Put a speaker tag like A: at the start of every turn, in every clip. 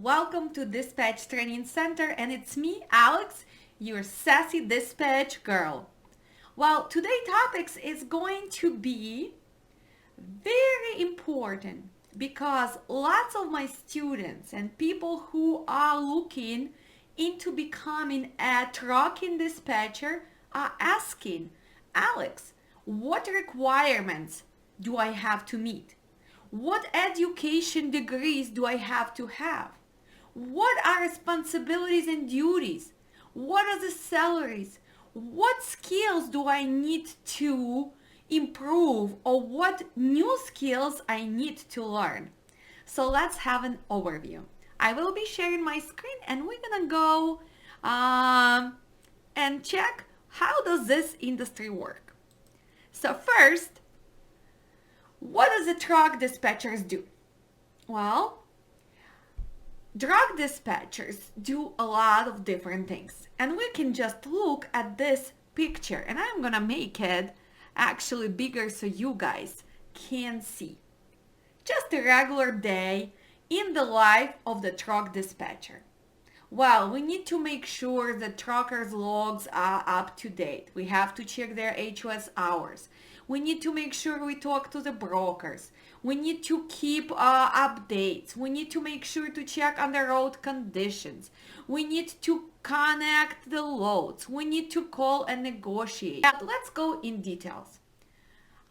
A: Welcome to Dispatch Training Center, and it's me, Alex, your sassy dispatch girl. Well, today's topics is going to be very important because lots of my students and people who are looking into becoming a trucking dispatcher are asking, Alex, what requirements do I have to meet? What education degrees do I have to have? What are responsibilities and duties? What are the salaries? What skills do I need to improve, or what new skills I need to learn? So let's have an overview. I will be sharing my screen and we're gonna go and check how does this industry work. So first, what does the truck dispatchers do? Well, drug dispatchers do a lot of different things, and we can just look at this picture, and I'm gonna make it actually bigger so you guys can see. Just a regular day in the life of the truck dispatcher. Well, we need to make sure the truckers' logs are up to date. We have to check their HOS hours. We need to make sure we talk to the brokers. We need to keep updates. We need to make sure to check on the road conditions. We need to connect the loads. We need to call and negotiate. Let's go in details.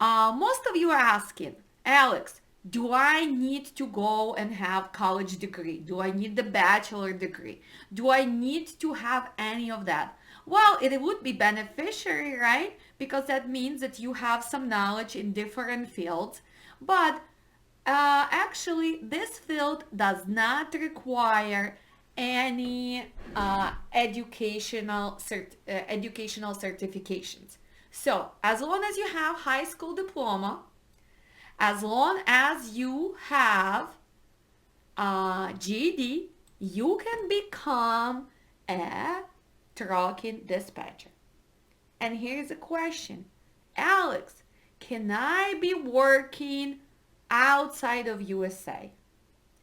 A: Most of you are asking, Alex, do I need to go and have college degree? Do I need the bachelor degree? Do I need to have any of that? Well, it would be beneficiary, right? Because that means that you have some knowledge in different fields. But actually, this field does not require any educational certifications. So, as long as you have high school diploma, as long as you have GED, you can become a trucking dispatcher. And here's a question. Alex, can I be working outside of USA?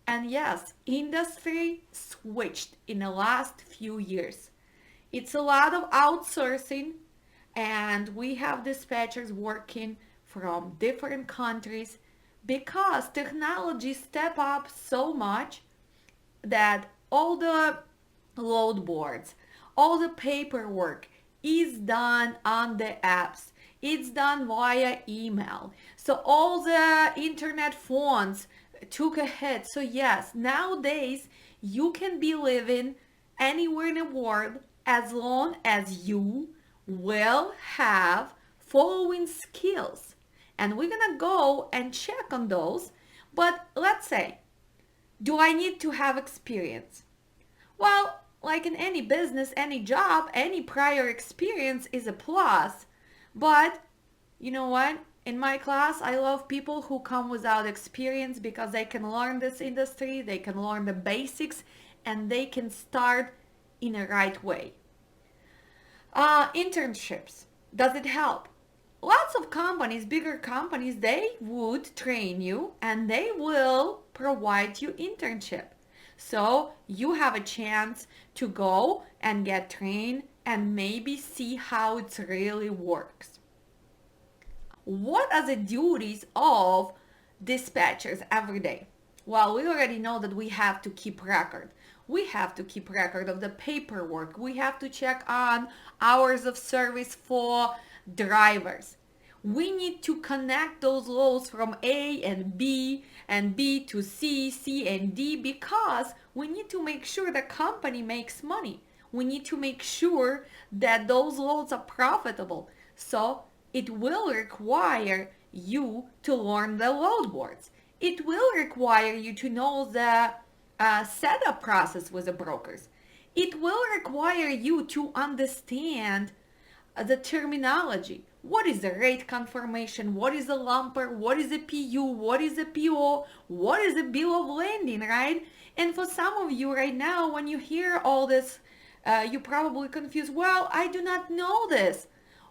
A: And yes, industry switched in the last few years. It's a lot of outsourcing, and we have dispatchers working from different countries because technology step up so much that all the load boards, all the paperwork is done on the apps. It's done via email. So all the internet phones took a hit. So yes, nowadays you can be living anywhere in the world as long as you will have following skills. And we're gonna go and check on those. But let's say, do I need to have experience? Well, like in any business, any job, any prior experience is a plus. But you know what? In my class, I love people who come without experience because they can learn this industry, they can learn the basics, and they can start in a right way. Internships. Does it help? Lots of companies, bigger companies, they would train you and they will provide you internship. So you have a chance to go and get trained and maybe see how it really works. What are the duties of dispatchers every day? Well, we already know that we have to keep record. We have to keep record of the paperwork. We have to check on hours of service for drivers. We need to connect those loads from A and B to C, C and D, because we need to make sure the company makes money. We need to make sure that those loads are profitable. So it will require you to learn the load boards. It will require you to know the setup process with the brokers. It will require you to understand the terminology. What is the rate confirmation? What is a lumper? What is a PU? What is a PO? What is a bill of lading, right? And for some of you right now, when you hear all this, you probably confused. Well, I do not know this.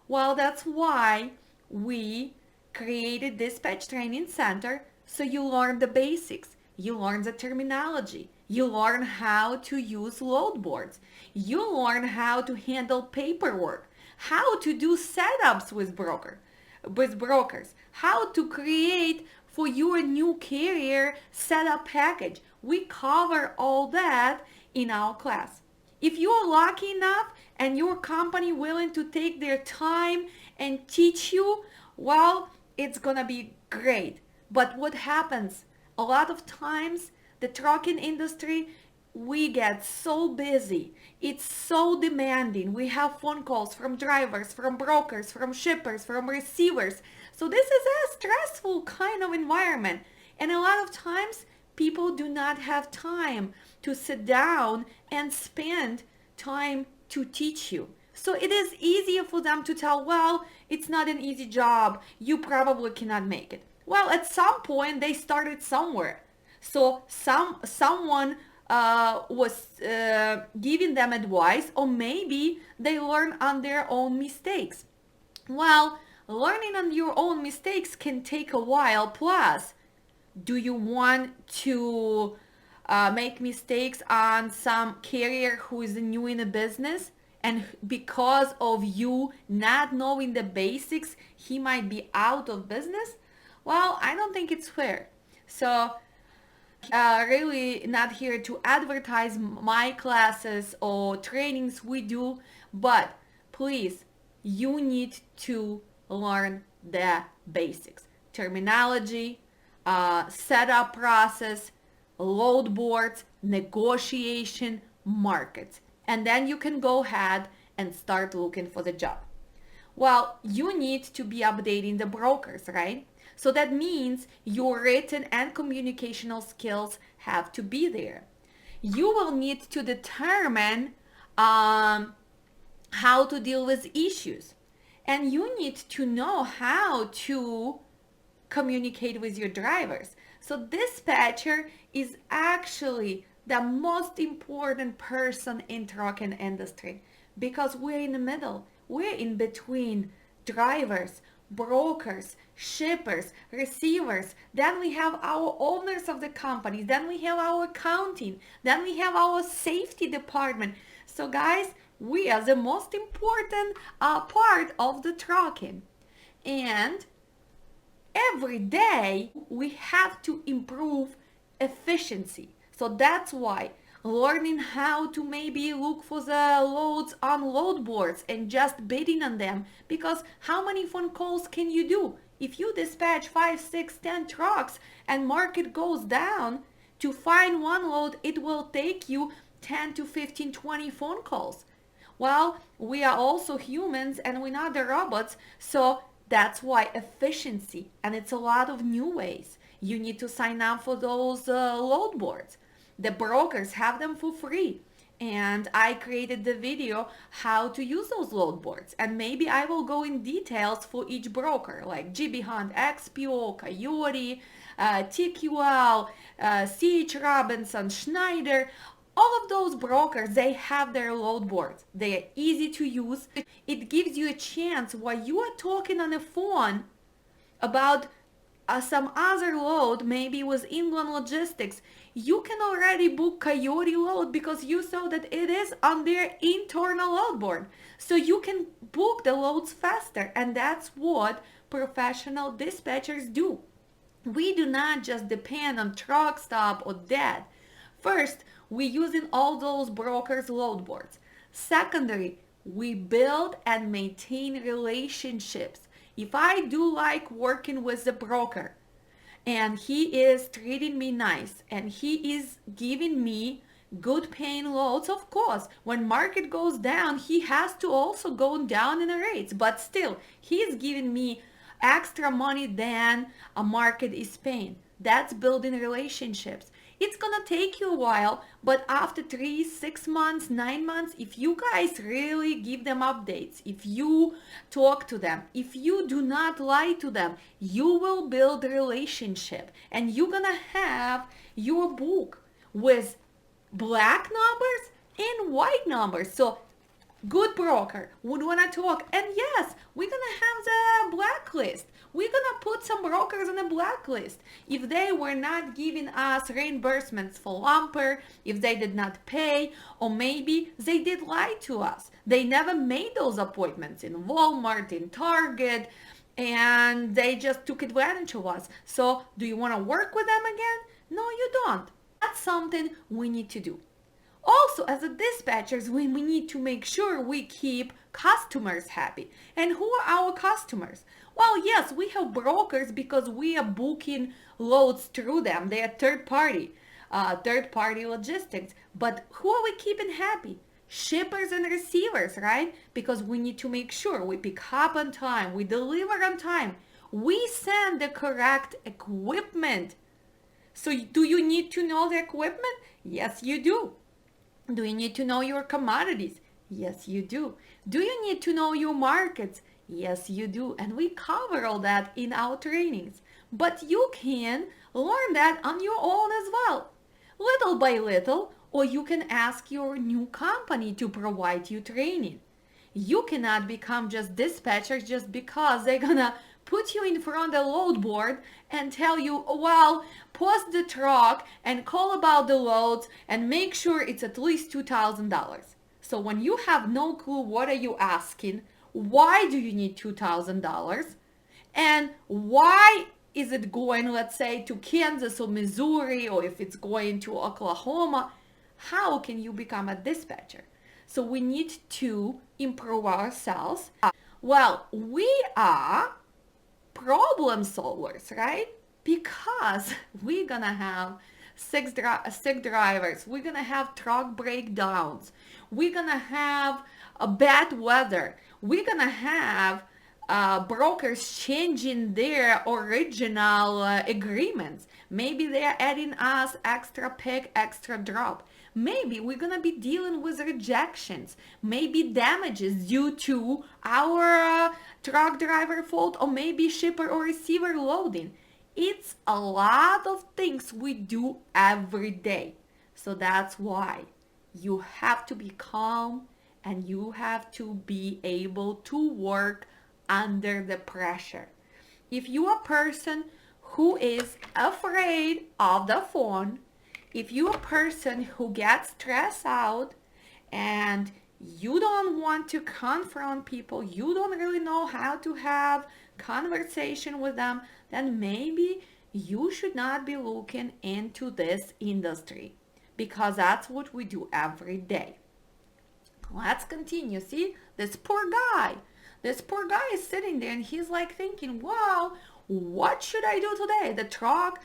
A: Well, that's why we created Dispatch Training Center, so you learn the basics. You learn the terminology. You learn how to use load boards. You learn how to handle paperwork, how to do setups with brokers, how to create for your new carrier setup package. We cover all that in our class. If you are lucky enough and your company willing to take their time and teach you, well, it's gonna be great. But what happens? A lot of times, the trucking industry, we get so busy. It's so demanding. We have phone calls from drivers, from brokers, from shippers, from receivers. So this is a stressful kind of environment. And a lot of times, people do not have time to sit down and spend time to teach you. So it is easier for them to tell, well, it's not an easy job. You probably cannot make it. Well, at some point they started somewhere. So someone was giving them advice, or maybe they learn on their own mistakes. Well, learning on your own mistakes can take a while. Plus, do you want to make mistakes on some carrier who is new in a business, and because of you not knowing the basics, he might be out of business? Well, I don't think it's fair. So really not here to advertise my classes or trainings we do, but please, you need to learn the basics: terminology, setup process, load boards, negotiation, markets. And then you can go ahead and start looking for the job. Well, you need to be updating the brokers, right? So that means your written and communicational skills have to be there. You will need to determine how to deal with issues. And you need to know how to communicate with your drivers. So dispatcher is actually the most important person in trucking industry, because we're in the middle. We're in between drivers, brokers, shippers, receivers. Then we have our owners of the companies. Then we have our accounting. Then we have our safety department. So guys, we are the most important part of the trucking. And every day we have to improve efficiency. So that's why learning how to maybe look for the loads on load boards and just bidding on them, because how many phone calls can you do? If you dispatch 5, 6, 10 trucks and market goes down, to find one load, it will take you 10 to 15, 20 phone calls. Well, we are also humans and we're not the robots, so that's why efficiency, and it's a lot of new ways. You need to sign up for those load boards. The brokers have them for free. And I created the video how to use those load boards. And maybe I will go in details for each broker, like GB Hunt, XPO, Coyote, TQL, CH Robinson, Schneider. All of those brokers, they have their load boards. They are easy to use. It gives you a chance while you are talking on the phone about some other load, maybe with England Logistics, you can already book Coyote load because you saw that it is on their internal load board. So you can book the loads faster, and that's what professional dispatchers do. We do not just depend on truck stop or that. First, we're using all those brokers' load boards. Secondary, we build and maintain relationships. If I do like working with the broker and he is treating me nice and he is giving me good paying loads, of course, when market goes down, he has to also go down in the rates, but still, he is giving me extra money than a market is paying. That's building relationships. It's gonna take you a while, but after 3, 6 months, 9 months, if you guys really give them updates, if you talk to them, if you do not lie to them, you will build a relationship, and you're gonna have your book with black numbers and white numbers. So Good broker would want to talk. And yes, we're going to have the blacklist. We're going to put some brokers on the blacklist. If they were not giving us reimbursements for lumper, if they did not pay, or maybe they did lie to us. They never made those appointments in Walmart, in Target, and they just took advantage of us. So do you want to work with them again? No, you don't. That's something we need to do. Also, as a dispatchers, we need to make sure we keep customers happy. And who are our customers? Well, yes, we have brokers because we are booking loads through them. They are third party logistics. But who are we keeping happy? Shippers and receivers, right? Because we need to make sure we pick up on time, we deliver on time, we send the correct equipment. So do you need to know the equipment? Yes, you do. Do you need to know your commodities? Yes, you do. Do you need to know your markets? Yes, you do. And we cover all that in our trainings. But you can learn that on your own as well, little by little, or you can ask your new company to provide you training. You cannot become just dispatchers just because they're gonna put you in front of the load board and tell you, well, post the truck and call about the loads and make sure it's at least $2,000. So when you have no clue what are you asking, why do you need $2,000, and why is it going, let's say, to Kansas or Missouri, or if it's going to Oklahoma, how can you become a dispatcher? So we need to improve ourselves. Well, we are problem solvers, right? Because we're gonna have sick drivers, we're gonna have truck breakdowns, we're gonna have a bad weather, we're gonna have brokers changing their original agreements. Maybe they're adding us extra pick, extra drop. Maybe we're gonna be dealing with rejections, maybe damages due to our truck driver fault, or maybe shipper or receiver loading. It's a lot of things we do every day. So that's why you have to be calm and you have to be able to work under the pressure. If you are a person who is afraid of the phone, if you're a person who gets stressed out and you don't want to confront people, you don't really know how to have conversation with them, then maybe you should not be looking into this industry, because that's what we do every day. Let's continue. See, this poor guy. This poor guy is sitting there and he's like thinking, wow, what should I do today? The truck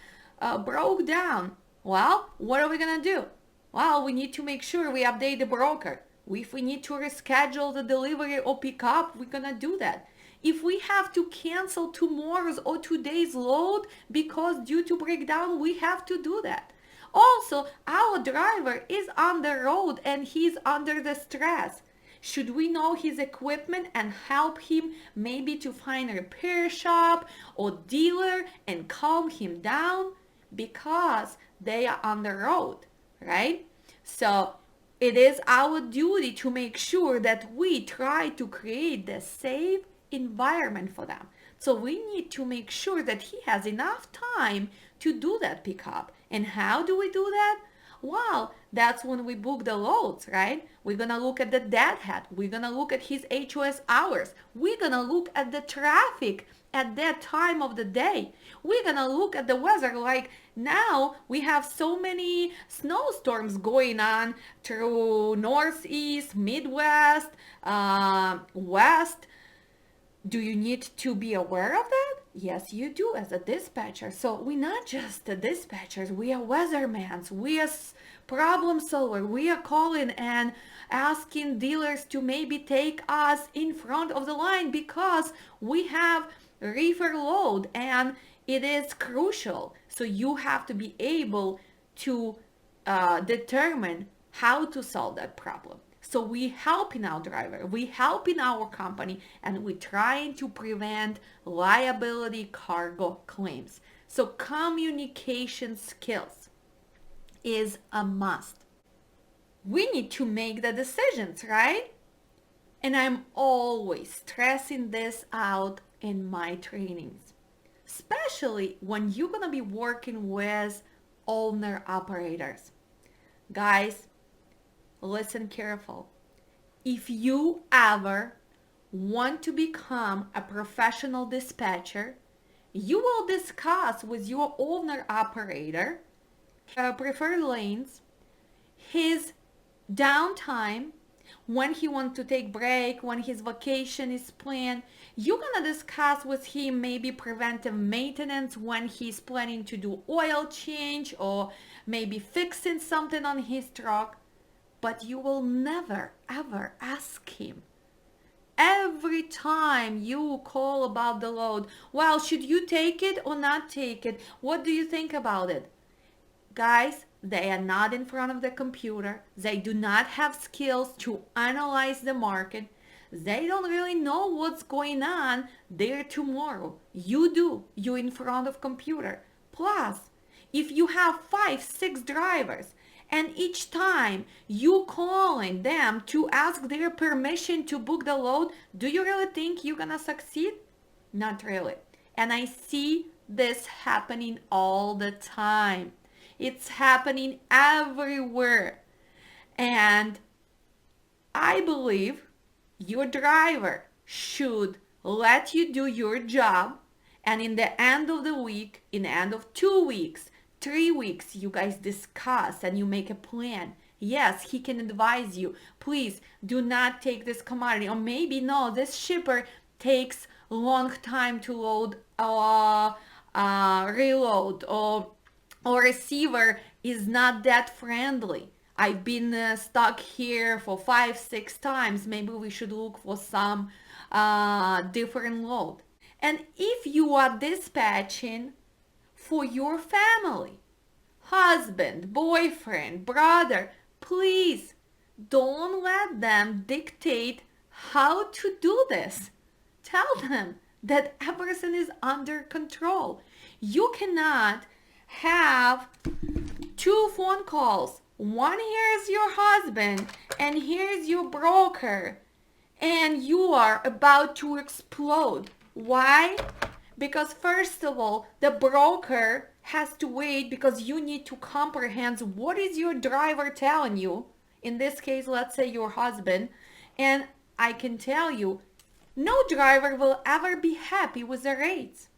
A: broke down. Well, what are we going to do? Well, we need to make sure we update the broker. If we need to reschedule the delivery or pick up, we're going to do that. If we have to cancel tomorrow's or today's load because due to breakdown, we have to do that. Also, our driver is on the road and he's under the stress. Should we know his equipment and help him maybe to find a repair shop or dealer and calm him down? Because they are on the road, right? So it is our duty to make sure that we try to create the safe environment for them. So we need to make sure that he has enough time to do that pickup. And how do we do that? Well, that's when we book the loads, right? We're going to look at the deadhead. We're going to look at his HOS hours. We're going to look at the traffic at that time of the day. We're going to look at the weather. Like now we have so many snowstorms going on through Northeast, Midwest, West. Do you need to be aware of that? Yes, you do as a dispatcher. So we're not just the dispatchers. We are weathermans. We are problem solvers. We are calling and asking dealers to maybe take us in front of the line because we have reefer load and it is crucial. So you have to be able to determine how to solve that problem. So we helping our driver, we helping our company, and we're trying to prevent liability cargo claims. So communication skills is a must. We need to make the decisions, right? And I'm always stressing this out in my trainings, especially when you're going to be working with owner operators. Guys, listen careful. If you ever want to become a professional dispatcher, you will discuss with your owner operator preferred lanes, his downtime, when he wants to take break, when his vacation is planned. You're gonna discuss with him maybe preventive maintenance when he's planning to do oil change or maybe fixing something on his truck. But you will never ever ask him every time you call about the load, well, should you take it or not take it? What do you think about it? Guys, they are not in front of the computer. They do not have skills to analyze the market. They don't really know what's going on there tomorrow. You do. You're in front of computer. Plus, if you have 5, 6 drivers and each time you calling them to ask their permission to book the load, do you really think you're gonna succeed? Not really. And I see this happening all the time. It's happening everywhere. And I believe your driver should let you do your job. And in the end of the week, in the end of 2 weeks, 3 weeks, you guys discuss and you make a plan. Yes, he can advise you. Please do not take this commodity. Or maybe no, this shipper takes long time to load or reload, or receiver is not that friendly. I've been stuck here for 5, 6 times. Maybe we should look for some different load. And if you are dispatching for your family, husband, boyfriend, brother, please don't let them dictate how to do this. Tell them that everything is under control. You cannot have 2 phone calls. One, here's your husband and here's your broker, and you are about to explode. Why? Because first of all, the broker has to wait because you need to comprehend what is your driver telling you. In this case, let's say your husband. And I can tell you, no driver will ever be happy with the rates.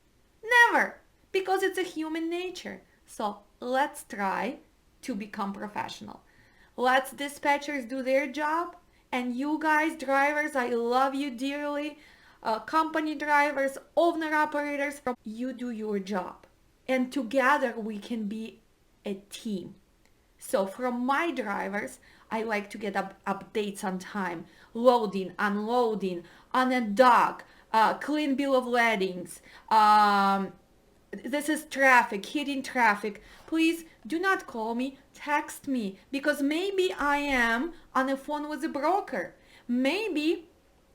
A: Never. Because it's a human nature. So let's try to become professional. Let's dispatchers do their job. And you guys, drivers, I love you dearly. Company drivers, owner operators, you do your job. And together we can be a team. So from my drivers, I like to get updates on time, loading, unloading, on a dock, clean bill of ladings. This is traffic, hitting traffic. Please do not call me, text me, because maybe I am on the phone with a broker. Maybe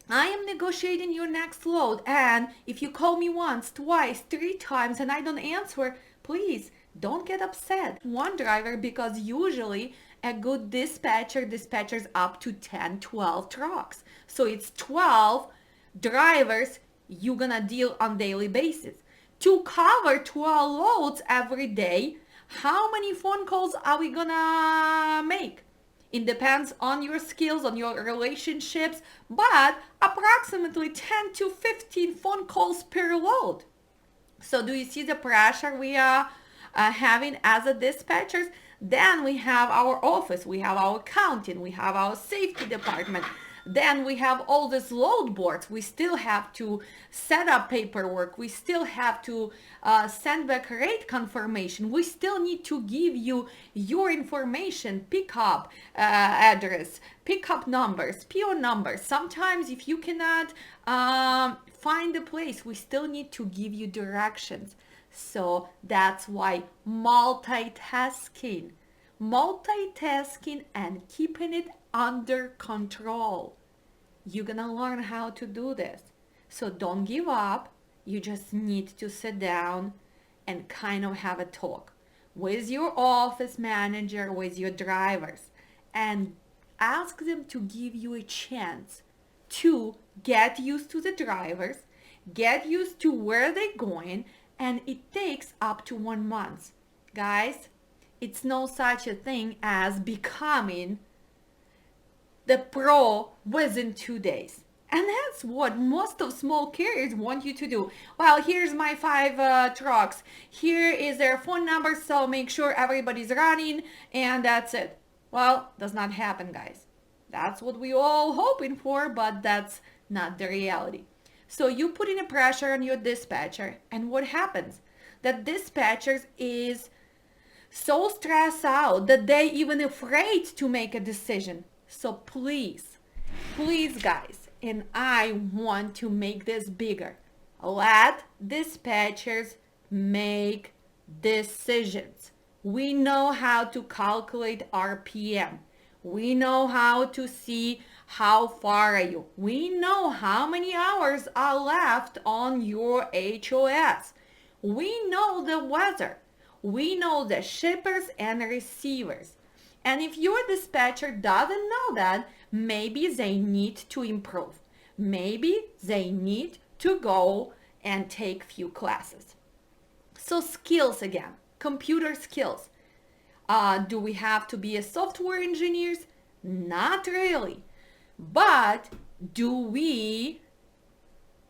A: I am negotiating your next load, and if you call me once, twice, 3 times and I don't answer, please don't get upset. One driver, because usually a good dispatcher dispatchers up to 10, 12 trucks. So it's 12 drivers you're gonna deal on daily basis. To cover 12 loads every day, how many phone calls are we gonna make? It depends on your skills, on your relationships, but approximately 10 to 15 phone calls per load. So do you see the pressure we are having as a dispatchers? Then we have our office, we have our accounting, we have our safety department. Then we have all these load boards. We still have to set up paperwork. We still have to send back rate confirmation. We still need to give you your information, pickup address, pickup numbers, PO numbers. Sometimes if you cannot find the place, we still need to give you directions. So that's why multitasking and keeping it under control. You're gonna learn how to do this. So don't give up. You just need to sit down and kind of have a talk with your office manager, with your drivers, and ask them to give you a chance to get used to the drivers, get used to where they're going, and it takes up to 1 month. Guys, it's no such a thing as becoming the pro within 2 days. And that's what most of small carriers want you to do. Well, here's my 5 trucks. Here is their phone number, so make sure everybody's running, and that's it. Well, does not happen, guys. That's what we all hoping for, but that's not the reality. So you put in a pressure on your dispatcher, and what happens? That dispatcher is so stressed out that they even afraid to make a decision. So please, please guys, and I want to make this bigger. Let dispatchers make decisions. We know how to calculate RPM. We know how to see how far are you. We know how many hours are left on your HOS. We know the weather. We know the shippers and receivers. And if your dispatcher doesn't know that, maybe they need to improve. Maybe they need to go and take few classes. So skills again, computer skills. Do we have to be a software engineers? Not really. But do we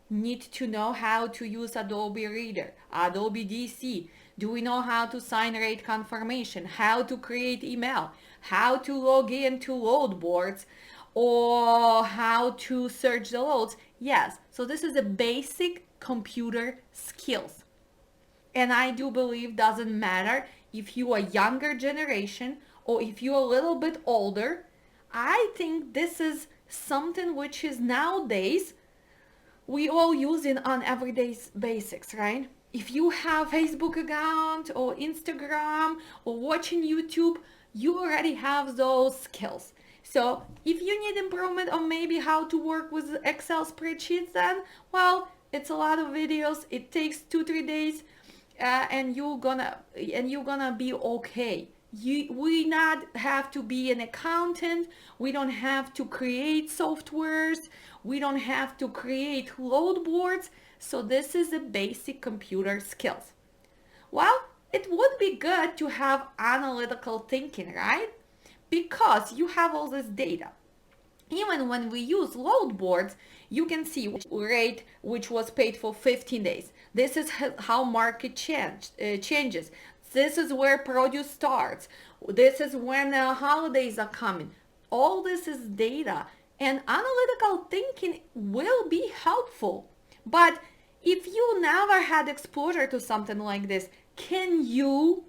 A: need to know how to use Adobe Reader, Adobe DC? Do we know how to sign rate confirmation, how to create email, how to log into load boards, or how to search the loads? Yes. So this is a basic computer skills. And I do believe doesn't matter if you are younger generation or if you're a little bit older. I think this is something which is nowadays we all use it on everyday basics, right? If you have Facebook account or Instagram or watching YouTube, you already have those skills. So if you need improvement on maybe how to work with Excel spreadsheets, then well, it's a lot of videos. It takes 2-3 days, and you're gonna be okay. We not have to be an accountant. We don't have to create softwares. We don't have to create load boards. So this is the basic computer skills. Well, it would be good to have analytical thinking, right? Because you have all this data. Even when we use load boards, you can see which rate which was paid for 15 days. This is how market changes. This is where produce starts. This is when holidays are coming. All this is data, and analytical thinking will be helpful. But if you never had exposure to something like this, can you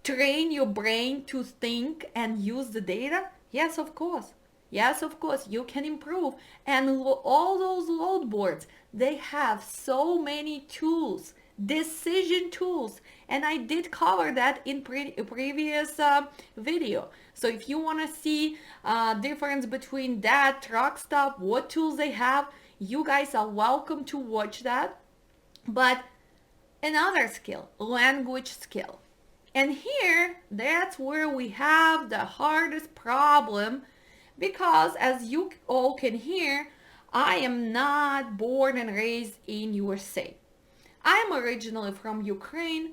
A: train your brain to think and use the data? Yes, of course. Yes, of course, you can improve. And all those load boards, they have so many tools, decision tools. And I did cover that in previous video. So if you want to see difference between that, truck stop, what tools they have, you guys are welcome to watch that. But another skill, language skill. And here, that's where we have the hardest problem, because as you all can hear, I am not born and raised in USA. I am originally from Ukraine.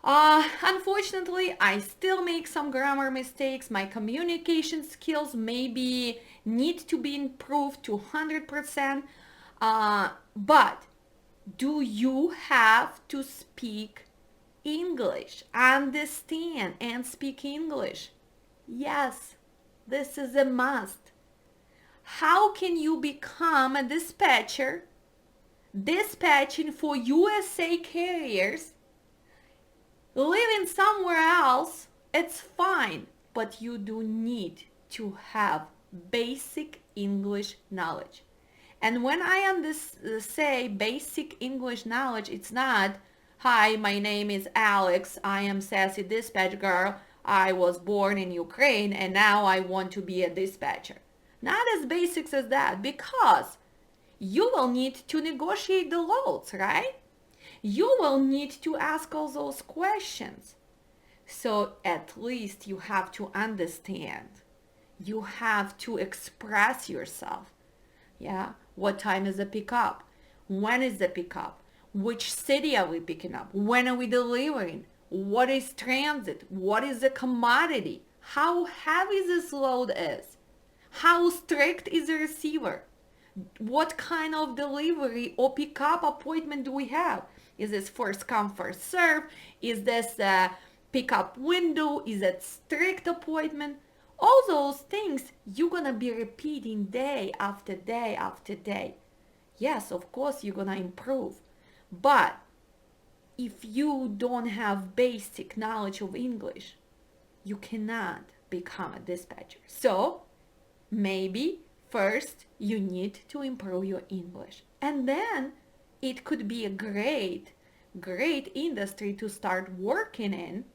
A: Unfortunately, I still make some grammar mistakes. My communication skills maybe need to be improved to 100%. But do you have to speak English, understand and speak English? Yes, this is a must. How can you become a dispatcher, dispatching for USA carriers, living somewhere else? It's fine, but you do need to have basic English knowledge. And when I say basic English knowledge, it's not, hi, my name is Alex, I am sassy dispatch girl, I was born in Ukraine and now I want to be a dispatcher. Not as basic as that, because you will need to negotiate the loads, right? You will need to ask all those questions. So at least you have to understand. You have to express yourself. Yeah. What time is the pickup? When is the pickup? Which city are we picking up? When are we delivering? What is transit? What is the commodity? How heavy this load is? How strict is the receiver? What kind of delivery or pickup appointment do we have? Is this first come, first serve? Is this a pickup window? Is it strict appointment? All those things you're gonna be repeating day after day after day. Yes, of course you're gonna improve. But if you don't have basic knowledge of English, you cannot become a dispatcher. So maybe first you need to improve your English. And then it could be a great industry to start working in,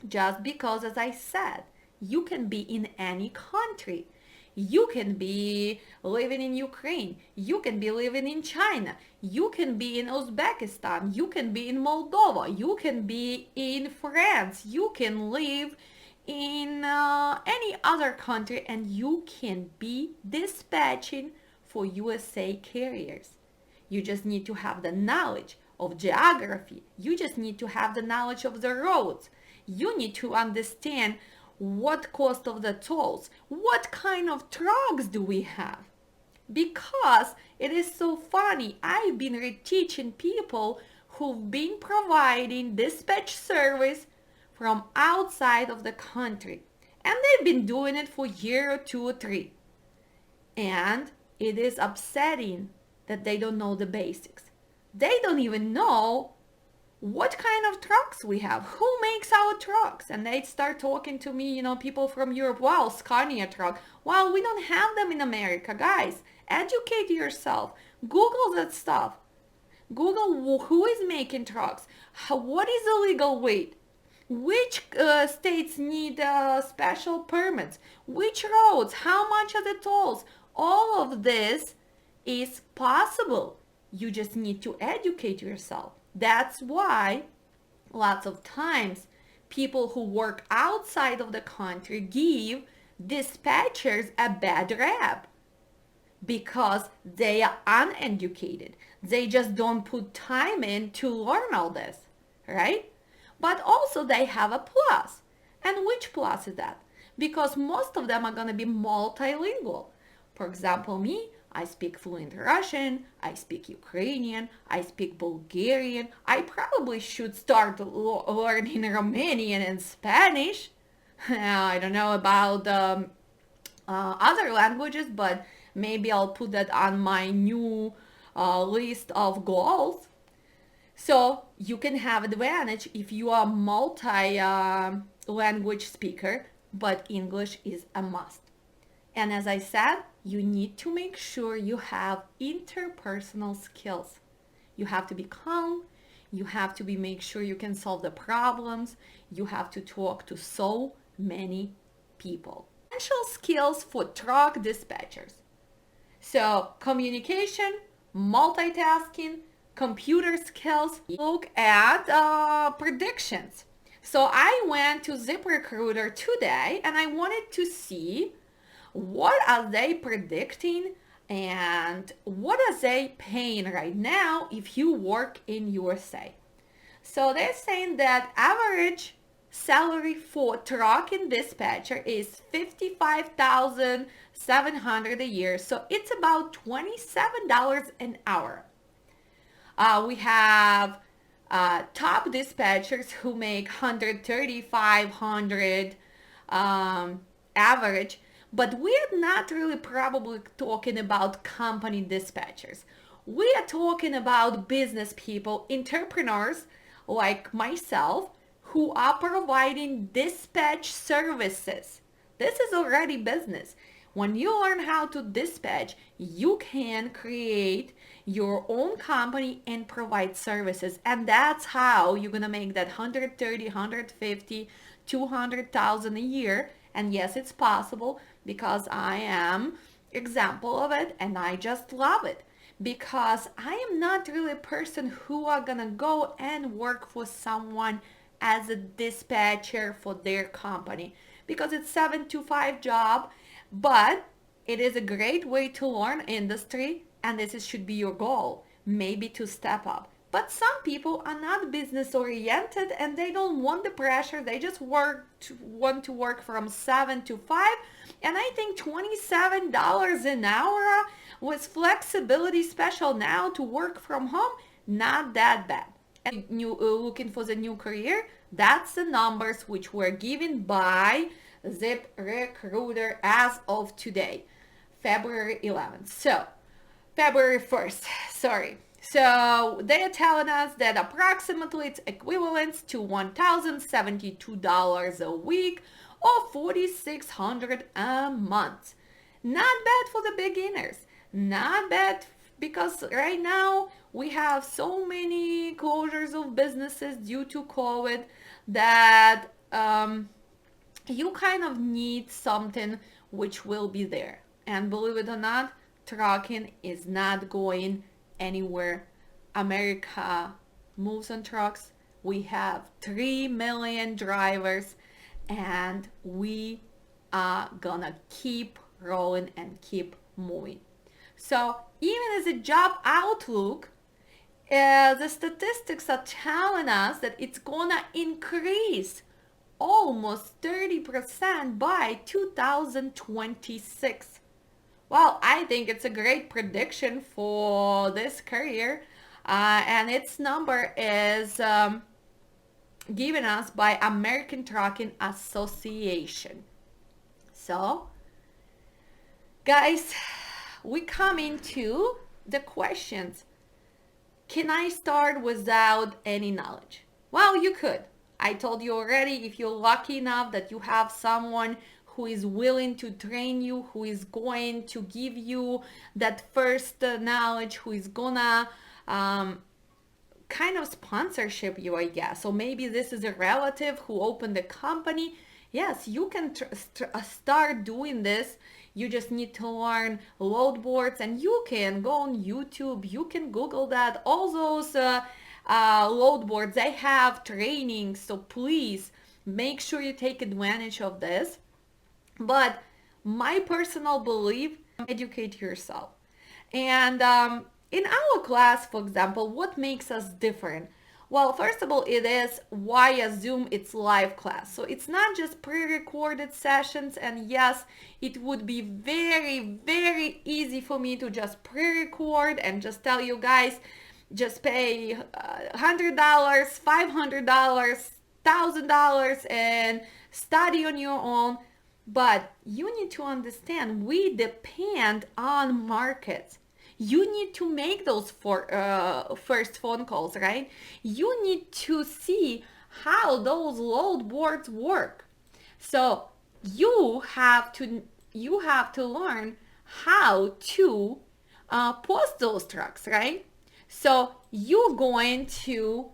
A: just because, as I said, you can be in any country. You can be living in Ukraine. You can be living in China. You can be in Uzbekistan. You can be in Moldova. You can be in France. You can live in any other country, and you can be dispatching for USA carriers. You just need to have the knowledge of geography. You just need to have the knowledge of the roads. You need to understand what cost of the tolls, what kind of trucks do we have. Because it is so funny, I've been reteaching people who've been providing dispatch service from outside of the country. And they've been doing it for a year or two or three. And it is upsetting that they don't know the basics. They don't even know what kind of trucks we have, who makes our trucks. And they start talking to me, people from Europe. Wow, Scania truck. Wow, we don't have them in America. Guys, educate yourself. Google that stuff. Google who is making trucks. What is the legal weight? Which states need special permits? Which roads? How much are the tolls? All of this is possible. You just need to educate yourself. That's why lots of times people who work outside of the country give dispatchers a bad rap because they are uneducated. They just don't put time in to learn all this, right? But also they have a plus. And which plus is that? Because most of them are going to be multilingual. For example, me, I speak fluent Russian, I speak Ukrainian, I speak Bulgarian. I probably should start learning Romanian and Spanish. I don't know about other languages, but maybe I'll put that on my new list of goals. So you can have advantage if you are multi-language speaker, but English is a must. And as I said, you need to make sure you have interpersonal skills. You have to be calm. You have to make sure you can solve the problems. You have to talk to so many people. Essential skills for truck dispatchers. So communication, multitasking, computer skills. Look at predictions. So I went to ZipRecruiter today and I wanted to see what are they predicting and what are they paying right now if you work in USA. So they're saying that average salary for truck and dispatcher is $55,700 a year. So it's about $27 an hour. We have top dispatchers who make 13500 average. But we're not really probably talking about company dispatchers. We are talking about business people, entrepreneurs like myself, who are providing dispatch services. This is already business. When you learn how to dispatch, you can create your own company and provide services. And that's how you're going to make that 130, 150, 200,000 a year. And yes, it's possible because I am example of it and I just love it because I am not really a person who are gonna go and work for someone as a dispatcher for their company because it's 7 to 5 job, but It is a great way to learn industry, and should be your goal, maybe to step up. But some people are not business oriented and they don't want the pressure. They just want to work from 7 to 5. And I think $27 an hour with flexibility special now to work from home, not that bad. And looking for the new career, that's the numbers which were given by Zip Recruiter as of today, February 11th. So, February 1st, sorry. So they are telling us that approximately it's equivalent to $1,072 a week or $4,600 a month. Not bad for the beginners. Not bad because right now we have so many closures of businesses due to COVID that you kind of need something which will be there. And believe it or not, trucking is not going anywhere. America moves on trucks. We have 3 million drivers and we are gonna keep rolling and keep moving. So even as a job outlook, the statistics are telling us that it's gonna increase almost 30% by 2026. Well, I think it's a great prediction for this career, and its number is given us by American Trucking Association. So, guys, we come into the questions. Can I start without any knowledge? Well, you could. I told you already, if you're lucky enough that you have someone who is willing to train you, who is going to give you that first knowledge, who is gonna kind of sponsorship you, I guess. So maybe this is a relative who opened a company. Yes, you can start doing this. You just need to learn load boards, and you can go on YouTube. You can Google that. All those load boards, they have training. So please make sure you take advantage of this. But my personal belief, educate yourself. And in our class, for example, what makes us different? Well, first of all, it is via Zoom, it's live class. So it's not just pre-recorded sessions. And yes, it would be very, very easy for me to just pre-record and just tell you guys, just pay $100, $500, $1,000 and study on your own. But you need to understand, we depend on markets. You need to make those first phone calls, right? You need to see how those load boards work. So you have to learn how to post those trucks, right? So you're going to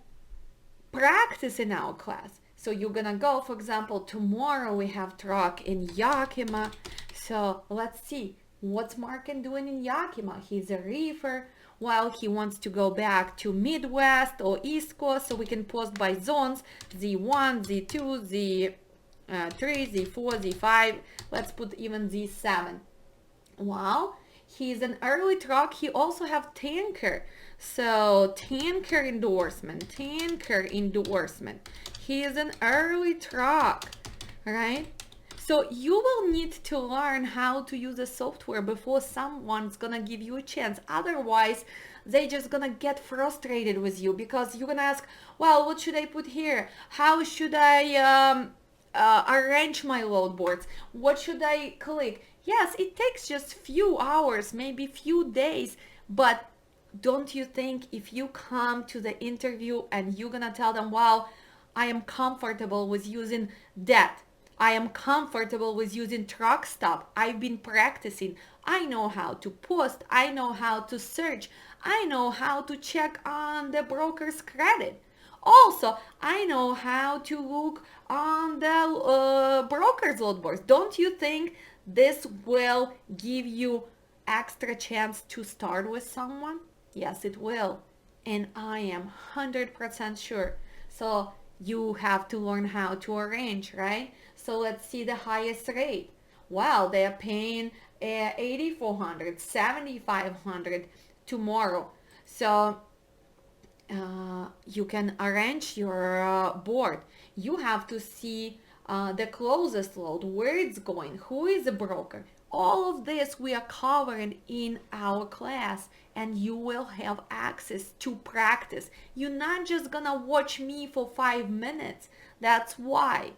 A: practice in our class. So you're gonna go, for example, tomorrow we have truck in Yakima. So let's see, what's Markin doing in Yakima? He's a reefer. Well, he wants to go back to Midwest or East Coast, so we can post by zones, Z1, Z2, Z3, Z4, Z5. Let's put even Z7. Wow, he's an early truck. He also have tanker. So tanker endorsement. He is an early truck, right? So you will need to learn how to use the software before someone's gonna give you a chance. Otherwise, they just gonna get frustrated with you because you're gonna ask, well, what should I put here? How should I arrange my load boards? What should I click? Yes, it takes just few hours, maybe few days, but don't you think if you come to the interview and you're gonna tell them, wow, I am comfortable with using that. I am comfortable with using truck stop. I've been practicing. I know how to post. I know how to search. I know how to check on the broker's credit. Also, I know how to look on the broker's load boards. Don't you think this will give you extra chance to start with someone? Yes, it will. And I am 100% sure. So you have to learn how to arrange, right? So let's see the highest rate. Wow, they are paying 8,400, 7,500 tomorrow. So you can arrange your board. You have to see the closest load, where it's going, who is the broker. All of this we are covering in our class, and you will have access to practice. You're not just gonna watch me for 5 minutes. That's why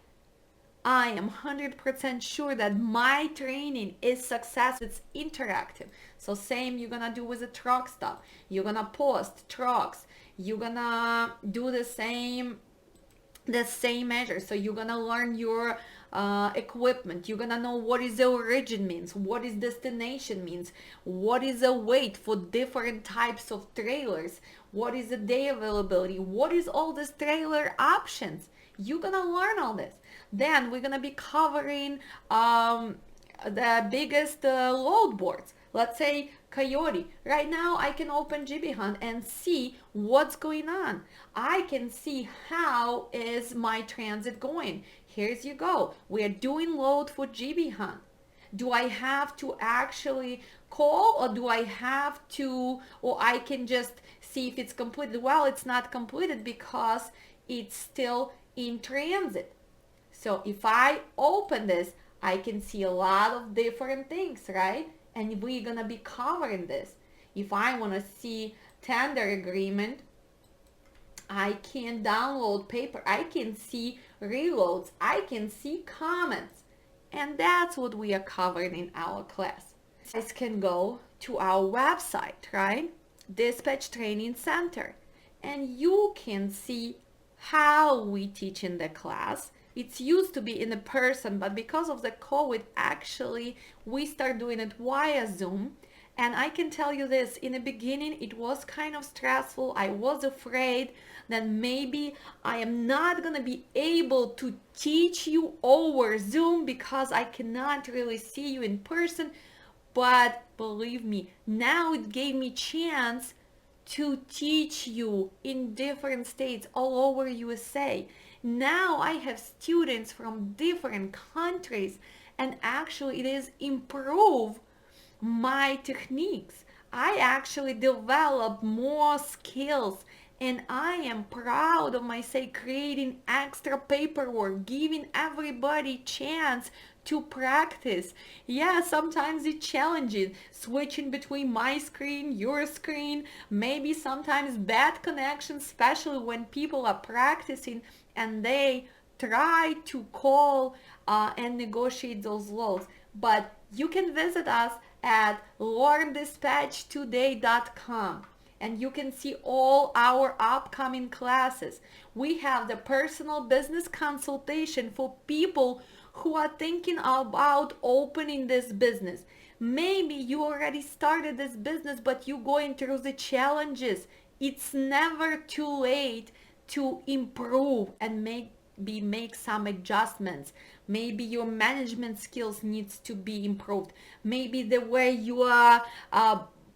A: I am 100% sure that my training is successful. It's interactive. So same you're gonna do with the truck stuff. You're gonna post trucks. You're gonna do the same measure. So you're gonna learn your equipment. You're gonna know what is the origin means, what is destination means, what is the weight for different types of trailers, what is the day availability, what is all these trailer options. You're gonna learn all this. Then we're gonna be covering the biggest load boards. Let's say Coyote. Right now I can open GB Hunt and see what's going on. I can see how is my transit going. Here's you go. We are doing load for GB Hunt. Do I have to actually call, or do I have to, or I can just see if it's completed? Well, it's not completed because it's still in transit. So if I open this, I can see a lot of different things, right? And we're gonna be covering this. If I wanna see tender agreement, I can download paper. I can see reloads. I can see comments. And that's what we are covering in our class. You guys can go to our website, right? Dispatch Training Center. And you can see how we teach in the class. It's used to be in a person, but because of the COVID, actually, we start doing it via Zoom. And I can tell you this, in the beginning, it was kind of stressful. I was afraid that maybe I am not going to be able to teach you over Zoom because I cannot really see you in person. But believe me, now it gave me chance to teach you in different states all over USA. Now I have students from different countries, and actually it is improve my techniques. I actually develop more skills, and I am proud of myself creating extra paperwork, giving everybody chance to practice. Yeah, sometimes it's challenging switching between my screen, your screen, maybe sometimes bad connection, especially when people are practicing and they try to call and negotiate those loads. But you can visit us at learndispatchtoday.com, and you can see all our upcoming classes. We have the personal business consultation for people who are thinking about opening this business. Maybe you already started this business, but you're going through the challenges. It's never too late to improve and make some adjustments. Maybe your management skills needs to be improved. Maybe the way you are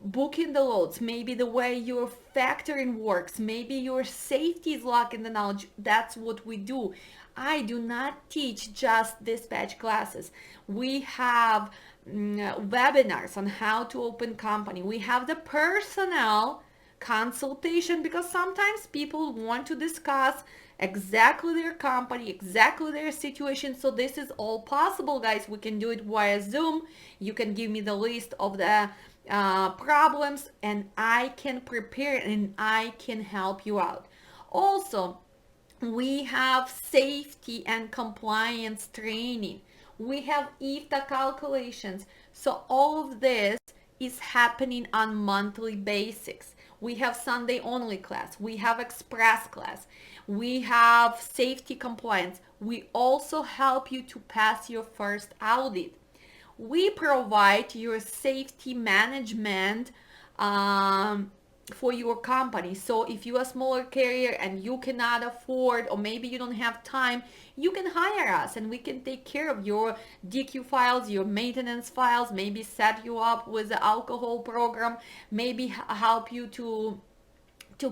A: booking the loads, maybe the way your factoring works, maybe your safety is lacking the knowledge. That's what we do. I do not teach just dispatch classes. We have webinars on how to open company. We have the personnel consultation because sometimes people want to discuss exactly their company, exactly their situation. So this is all possible, guys. We can do it via Zoom. You can give me the list of the problems, and I can prepare and I can help you out. Also, we have safety and compliance training. We have IFTA calculations. So all of this is happening on monthly basis. We have Sunday only class. We have express class. We have safety compliance. We also help you to pass your first audit. We provide your safety management for your company. So if you're a smaller carrier and you cannot afford, or maybe you don't have time, you can hire us and we can take care of your DQ files, your maintenance files, maybe set you up with the alcohol program, maybe help you to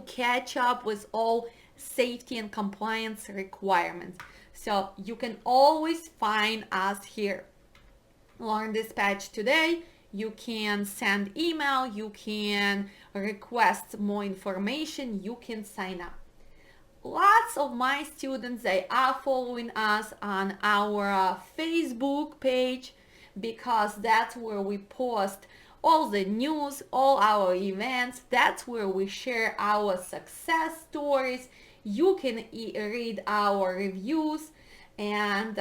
A: catch up with all safety and compliance requirements. So you can always find us here. Learn Dispatch today. You can send email, you can request more information, you can sign up. Lots of my students, they are following us on our Facebook page because that's where we post all the news, all our events. That's where we share our success stories. You can read our reviews, and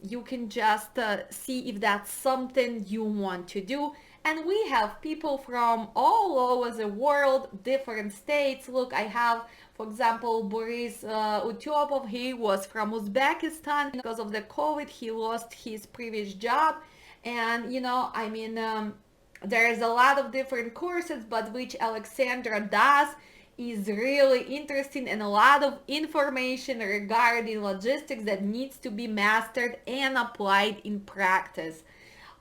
A: you can just see if that's something you want to do. And we have people from all over the world, different states. Look, I have, for example, Boris Utyopov. He was from Uzbekistan. Because of the COVID, he lost his previous job. And, there's a lot of different courses, but which Alexandra does is really interesting, and a lot of information regarding logistics that needs to be mastered and applied in practice.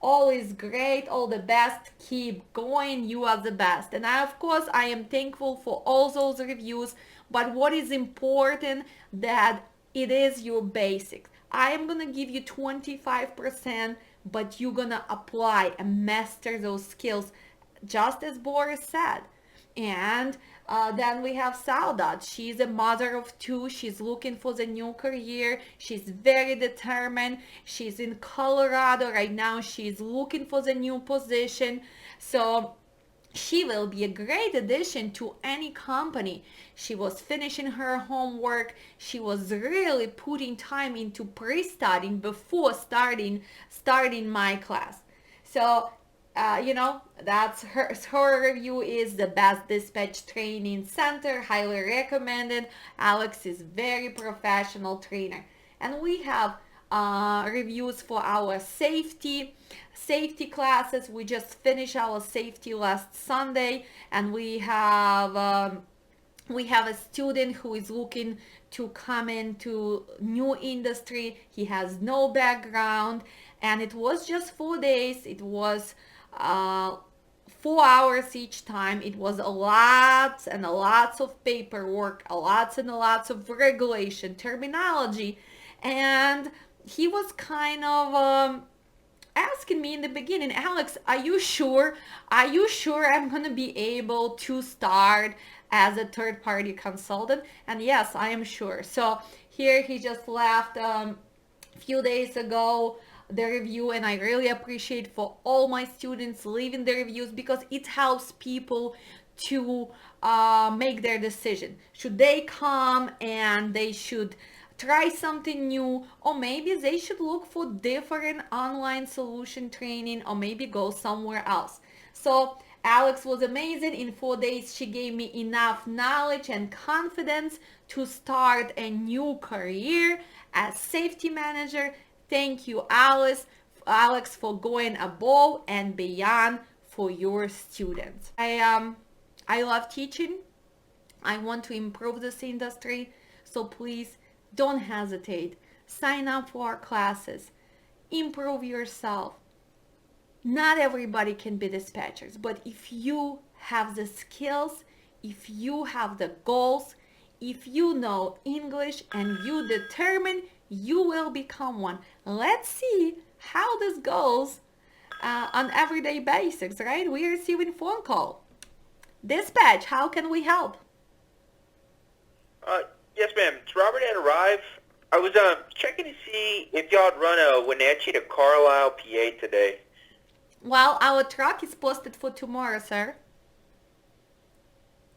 A: All is great, all the best, keep going, you are the best. And of course I am thankful for all those reviews, but what is important that it is your basics. I am gonna give you 25%, but you're gonna apply and master those skills, just as Boris said. And then we have Saudat. She's a mother of two. She's looking for the new career. She's very determined. She's in Colorado right now. She's looking for the new position. So she will be a great addition to any company. She was finishing her homework. She was really putting time into pre-studying before starting my class. So that's her review is the best dispatch training center, highly recommended. Alex is very professional trainer. And we have reviews for our safety classes. We just finished our safety last Sunday, and we have a student who is looking to come into new industry. He has no background, and it was just 4 days. It was 4 hours each time. It was a lot and a lots of paperwork, a lots and a lots of regulation, terminology, and he was kind of asking me in the beginning, Alex, are you sure? Are you sure I'm gonna be able to start as a third-party consultant? And yes, I am sure. So here he just left few days ago the review, and I really appreciate for all my students leaving the reviews because it helps people to make their decision. Should they come and they should try something new, or maybe they should look for different online solution training, or maybe go somewhere else. So Alex was amazing. In 4 days she gave me enough knowledge and confidence to start a new career as safety manager. Thank you, Alex, for going above and beyond for your students. I love teaching. I want to improve this industry, so please don't hesitate. Sign up for our classes. Improve yourself. Not everybody can be dispatchers, but if you have the skills, if you have the goals, if you know English and you determine, you will become one. Let's see how this goes on everyday basics, right? We are receiving phone call. Dispatch, how can we help?
B: Yes, ma'am. It's Robert at Arrive. I was checking to see if y'all had run a Wenatchee to Carlisle, PA today.
A: Well, our truck is posted for tomorrow, sir.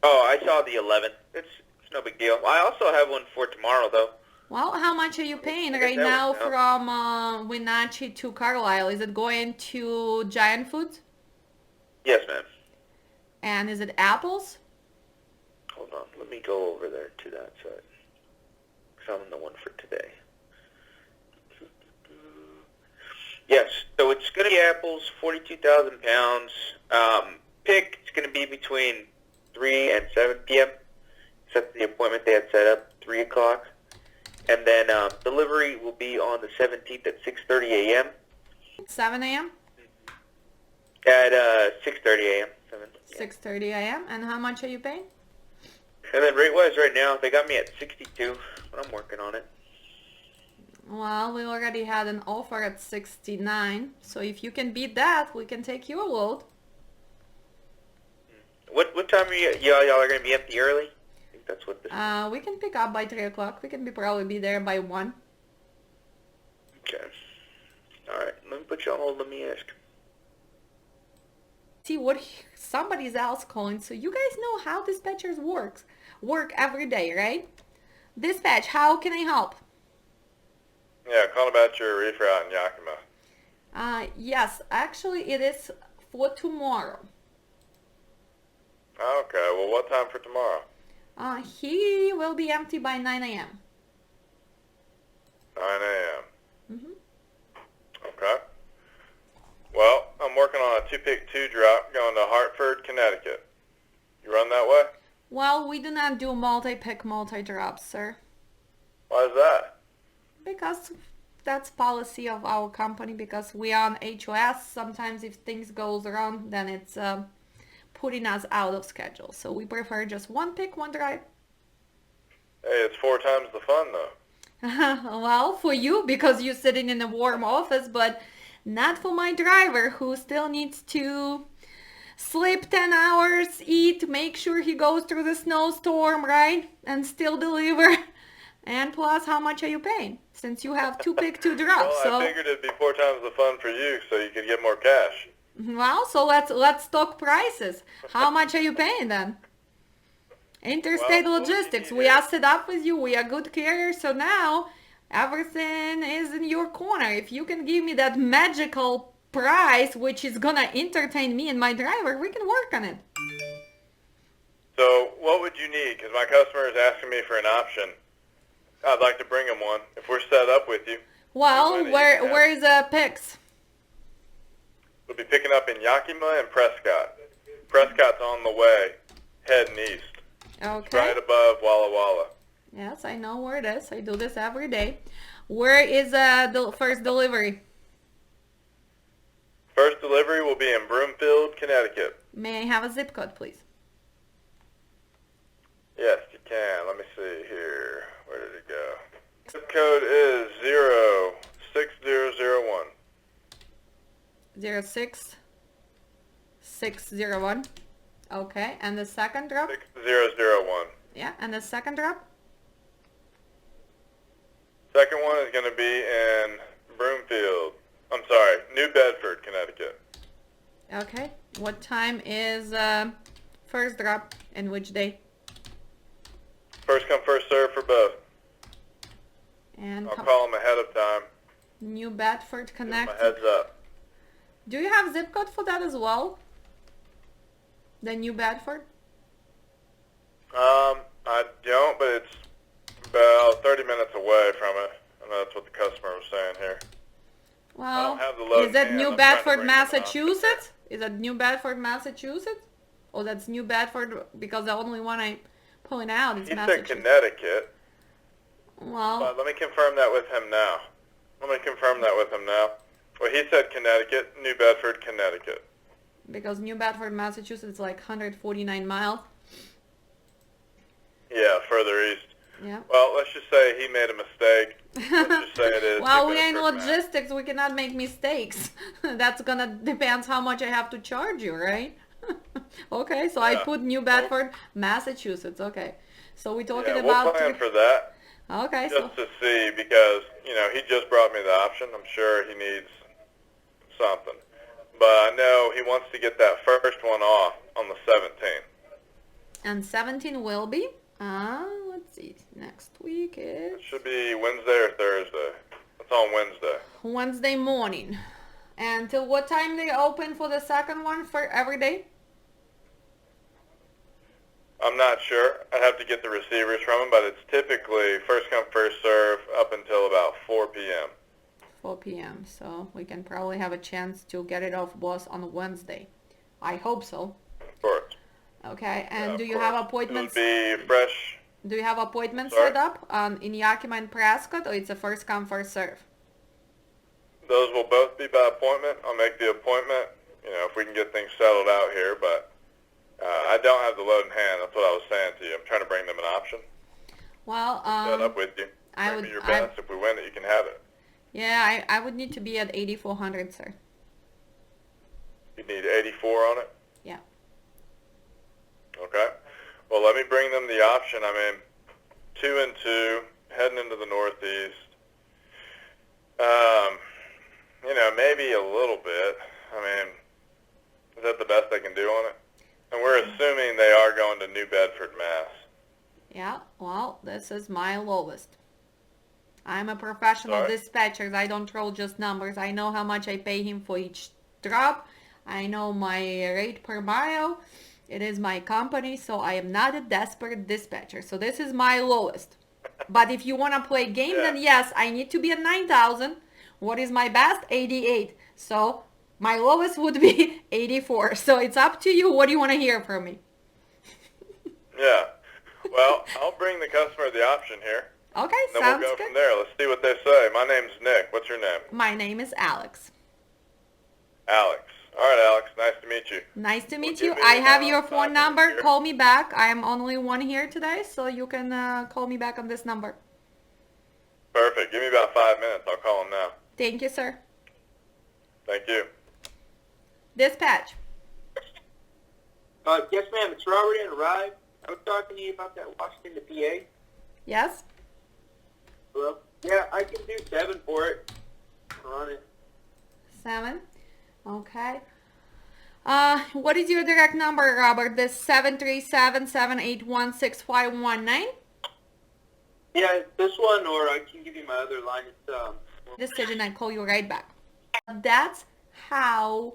B: Oh, I saw the 11th. It's no big deal. I also have one for tomorrow, though.
A: Well, how much are you paying right now from Wenatchee to Carlisle? Is it going to Giant Foods?
B: Yes, ma'am.
A: And is it apples?
B: Hold on. Let me go over there to that side. Because I'm the one for today. Yes, so it's going to be apples, 42,000 pounds. Pick, it's going to be between 3 and 7 p.m. That's the appointment they had set up, 3 o'clock. And then delivery will be on the 17th at 6:30 a.m.
A: 7 a.m.?
B: At 6:30 a.m.
A: 6:30 a.m. And how much are you paying?
B: And then rate-wise right now, they got me at 62, but I'm working on it.
A: Well, we already had an offer at 69, so if you can beat that, we can take your load.
B: What time are y'all are gonna be empty early? I think that's what this.
A: We can pick up by 3 o'clock. We can probably be there by 1.
B: Okay. All right. Let me put you on hold. Let me ask.
A: See what somebody's else calling, so you guys know how dispatchers work every day, right? Dispatch, how can I help?
C: Yeah, call about your reefer out in Yakima.
A: Yes, actually it is for tomorrow.
C: Okay, well, what time for tomorrow?
A: He will be empty by 9 a.m.
C: 9 a.m.
A: Mm-hmm.
C: Okay. Well, I'm working on a two-pick-two drop going to Hartford, Connecticut. You run that way?
A: Well, we do not do multi-pick, multi-drops, sir.
C: Why is that?
A: Because that's policy of our company, because we are on HOS. Sometimes if things goes wrong, then it's putting us out of schedule. So we prefer just one pick, one drive.
C: Hey, it's 4 times the fun, though.
A: Well, for you, because you're sitting in a warm office, but not for my driver, who still needs to sleep 10 hours, eat, make sure he goes through the snowstorm, right? And still deliver. And plus, how much are you paying? Since you have two pick, two drop.
C: Well, I figured it'd be 4 times the fun for you so you could get more cash.
A: Well, so let's talk prices. How much are you paying then? Interstate
C: Well,
A: logistics. We are set up with you. We are good carriers. So now everything is in your corner. If you can give me that magical price, which is gonna entertain me and my driver, we can work on it.
C: So what would you need? Because my customer is asking me for an option. I'd like to bring him one if we're set up with you.
A: Well, where is Pix?
C: We'll be picking up in Yakima and Prescott. Prescott's on the way, heading east.
A: Okay.
C: Right above Walla Walla.
A: Yes, I know where it is. I do this every day. Where is the first delivery?
C: First delivery will be in Broomfield, Connecticut.
A: May I have a zip code, please?
C: Yes, you can. Let me see here. Where did it go? Zip code is 06001.
A: 06601. Okay, and the second drop?
C: 6001.
A: Yeah, and the second drop?
C: Second one is going to be in Broomfield. I'm sorry, New Bedford, Connecticut.
A: Okay. What time is first drop and which day?
C: First come, first serve for both.
A: And
C: I'll call them ahead of time.
A: New Bedford,
C: Give them a
A: Connecticut.
C: heads up.
A: Do you have zip code for that as well? The New Bedford?
C: I don't, but it's about 30 minutes away from it. And that's what the customer was saying here.
A: Well,
C: don't have the load
A: is that
C: in hand.
A: New
C: I'm trying to
A: Bedford,
C: bring them up.
A: Massachusetts? Is that New Bedford, Massachusetts? Oh, that's New Bedford because the only one I pulling out is
C: He said
A: Massachusetts.
C: Connecticut,
A: Well,
C: but let me confirm that with him now. Well, he said Connecticut, New Bedford, Connecticut.
A: because New Bedford, Massachusetts is like 149 miles.
C: Yeah, further east.
A: Yeah.
C: Well, let's just say he made a mistake. Let's just say it is.
A: Well,
C: New
A: we ain't
C: Bedford, Mass.
A: logistics. We cannot make mistakes. That's gonna depends how much I have to charge you, right? Okay, so I
C: Yeah.
A: put New Bedford, Massachusetts. Okay, so we're talking
C: Yeah,
A: about
C: we'll plan for that.
A: Okay, so
C: Just to see, because, he just brought me the option. I'm sure he needs something. But I know he wants to get that first one off on the 17th.
A: and 17 will be. Let's see. Next week is
C: It should be Wednesday or Thursday. It's on Wednesday.
A: Wednesday morning. And till what time they open for the second one for every day?
C: I'm not sure. I'd have to get the receivers from him, but it's typically first come, first serve up until about 4 p.m.
A: 4 p.m. So we can probably have a chance to get it off boss on Wednesday. I hope so.
C: Of course.
A: Okay, and
C: Yeah,
A: do
C: of
A: you have
C: course.
A: appointments?
C: It'll be fresh.
A: Do you have appointments
C: Sorry?
A: set up in Yakima and Prescott, or it's a first come first serve?
C: Those will both be by appointment. I'll make the appointment, if we can get things settled out here, but I don't have the load in hand. That's what I was saying to you. I'm trying to bring them an option.
A: Well,
C: Set up with you.
A: I
C: Bring
A: would,
C: me your
A: I,
C: best. If we win it, you can have it.
A: yeah, I would need to be at 8,400, sir.
C: You need 84 on it?
A: Yeah.
C: Okay. Well, let me bring them the option. I mean, 2 and 2, heading into the Northeast. Maybe a little bit. I mean, is that the best they can do on it? And we're assuming they are going to New Bedford, Mass.
A: Yeah, well, this is my lowest. I'm a professional
C: Sorry?
A: dispatcher. I don't throw just numbers. I know how much I pay him for each drop. I know my rate per mile. It is my company, so I am not a desperate dispatcher. So this is my lowest. But if you want to play game,
C: Yeah.
A: then yes, I need to be at 9,000. What is my best? 88. So my lowest would be 84. So it's up to you. What do you want to hear from me?
C: Yeah. Well, I'll bring the customer the option here.
A: Okay,
C: Then
A: sounds
C: we'll go
A: good.
C: from there. Let's see what they say. My name's Nick. What's your name?
A: My name is Alex.
C: Alex. All right, Alex. Nice to meet you.
A: Nice to meet
C: Well,
A: you.
C: give me
A: I have your
C: 5
A: phone
C: minutes
A: number.
C: here.
A: Call me back. I am only one here today, so you can call me back on this number.
C: Perfect. Give me about 5 minutes. I'll call him now.
A: Thank you, sir.
C: Thank you.
A: Dispatch.
D: Yes, ma'am. It's Robert and arrived. I was talking to you about that Washington, PA.
A: Yes?
D: Hello? Yeah, I can do 7 for it. Run it.
A: 7. Okay. What is your direct number, Robert? This 737-781-6519?
D: Yeah, it's this one, or I can give you my other line. It's
A: Decision and call you right back. That's how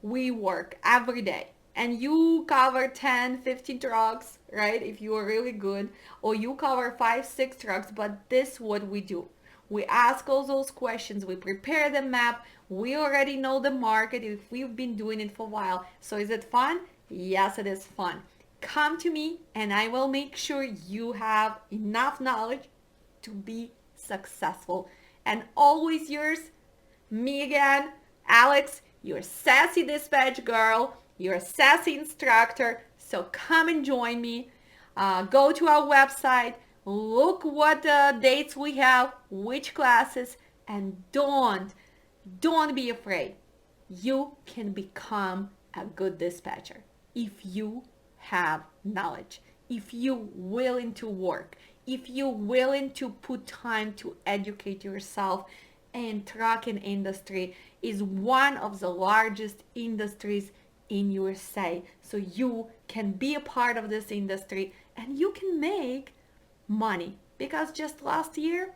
A: we work every day. And you cover 10, 15 trucks, right? If you are really good. Or you cover 5, 6 trucks. But this is what we do. We ask all those questions. We prepare the map. We already know the market if we've been doing it for a while. So is it fun? Yes, it is fun. Come to me and I will make sure you have enough knowledge to be successful. And always yours, me again, Alex, your sassy dispatch girl, your sassy instructor. So come and join me. Go to our website, look what dates we have, which classes, and don't be afraid. You can become a good dispatcher if you have knowledge, if you're willing to work, if you're willing to put time to educate yourself. And trucking industry is one of the largest industries in USA. So you can be a part of this industry and you can make money, because just last year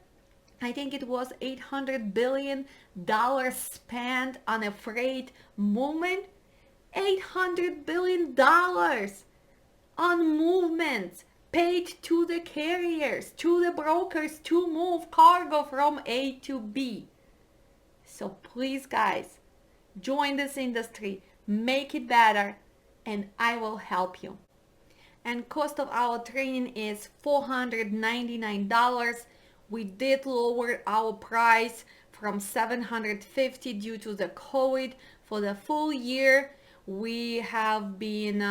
A: I think it was $800 billion spent on a freight movement. $800 billion on movements paid to the carriers, to the brokers to move cargo from A to B. So please, guys, join this industry, make it better, and I will help you. And cost of our training is $499. We did lower our price from $750 due to the COVID. For the full year, we have been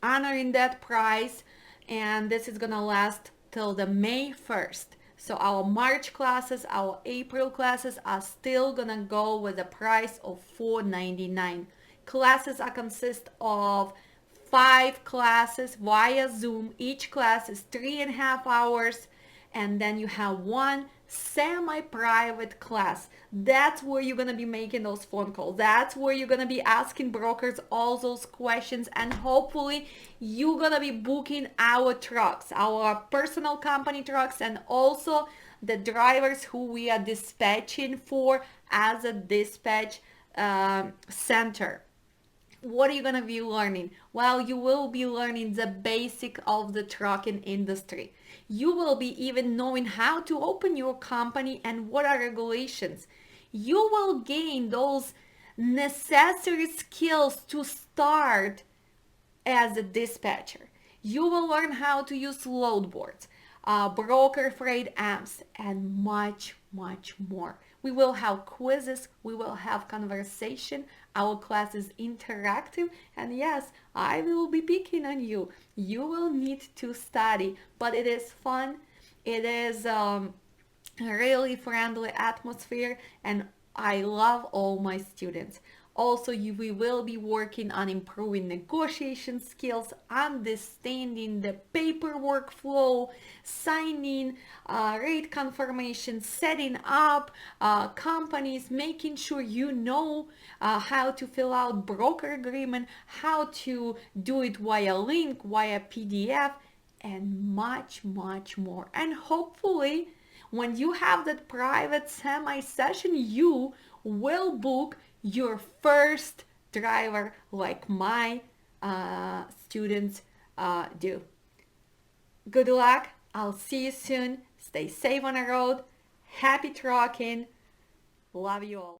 A: honoring that price, and this is gonna last till the May 1st. So our March classes, our April classes are still gonna go with a price of $499. Classes are consist of 5 classes via Zoom. Each class is 3.5 hours, and then you have one semi-private class. That's where you're gonna be making those phone calls. That's where you're gonna be asking brokers all those questions, and hopefully you're gonna be booking our trucks, our personal company trucks, and also the drivers who we are dispatching for as a dispatch center. What are you gonna be learning? Well, you will be learning the basic of the trucking industry. You will be even knowing how to open your company and what are regulations. You will gain those necessary skills to start as a dispatcher. You will learn how to use load boards, broker freight amps, and much, much more. We will have quizzes, we will have conversation. Our class is interactive, and yes, I will be picking on you. You will need to study, but it is fun. It is a really friendly atmosphere, and I love all my students. Also, we will be working on improving negotiation skills, understanding the paperwork flow, signing rate confirmation, setting up companies, making sure you know how to fill out broker agreement, how to do it via link, via PDF, and much, much more. And hopefully, when you have that private semi session, you will book your first driver like my students do. Good luck. I'll see you soon. Stay safe on the road. Happy trucking. Love you all.